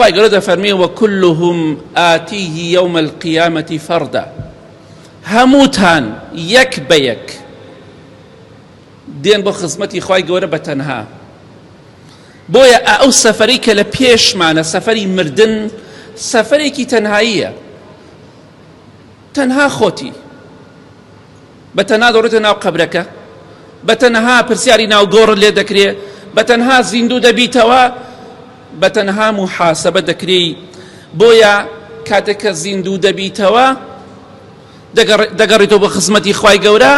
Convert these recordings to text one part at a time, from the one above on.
خواهی گەورە دەفەرمێ وكلهم آتيه يوم القيامة فردا، هەمووتان یەک بە یەک دێن بۆ خزمەتی خواهی گەورە بە تەنها. بۆیە ئەو سەفەرەی کە لە پێشمانە، سەفەری مردن، سەفەرێکی تەنهاییە. تەنها خۆتی بە تەنها دەڕێتە ناو قەبرەکە، بە تەنها پرسیاری ناو گۆڕت لێ دەکرێ، بە تەنها زیندوو دەبیتەوە، بە تەنها محاسەبە دەکرێی. بۆیە کاتێک کە زیندوو دەبیتەوە دەگەڕێتەوە بە خزمەتی خوای گەورە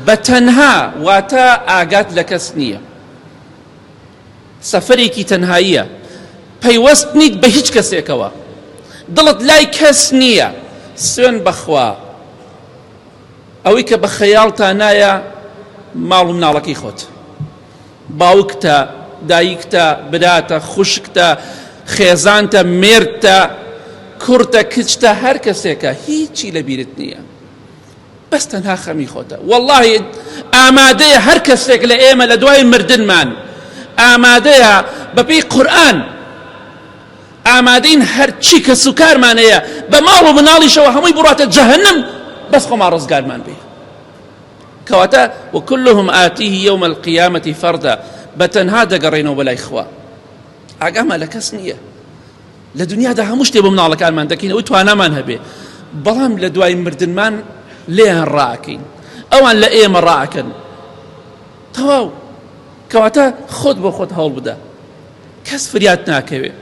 بە تەنها، واتە ئاگات لە کەس نییە. سەفەرێکی تەنهاییە، پەیوەست نیت بە هیچ کەسێکەوە، دڵت لای کەس نییە. سوێن بەخوا ئەوەی کە بە خەیاڵتان نایە ماڵ و مناڵەکەی خۆت، باوکتە، دایکتە، براتە، خوشکتە، خێزانتە، مێردتە، کوڕتە، کچتە، هەر کەسێکە، هیچی لە بیرت نییە، بەس تەنها خەمی خۆتە. وەڵڵاهی ئامادەیە هەر کەسێک لە ئێمە لە دوای مردنمان ئامادەیە بەپێی قورئان، ئامادەین هەرچی کە سوکارمانەیە بە ماڵ و مناڵیشەوە هەمووی بڕاتە جەهەنەم، بەس خۆمان ڕزگارمان بێ. کەواتە وكلهم آتيه يوم القيامة فردا، بەتەنها دەگەڕێنەوە بەلای خوا، ئاگامان لە کەس نییە. لە دنیادا هەموو شتێ بۆ مناڵەکانمان دەکەین، ئەوەی توانامان هەبێ، بەڵام لە دوای مردنمان لێیان ڕاکەین، ئەوان لە ئێمە ڕاکەن. تەواو. کەواتە خۆت بۆ خۆت هەوڵ بدە، کەس فریات ناکەوێ.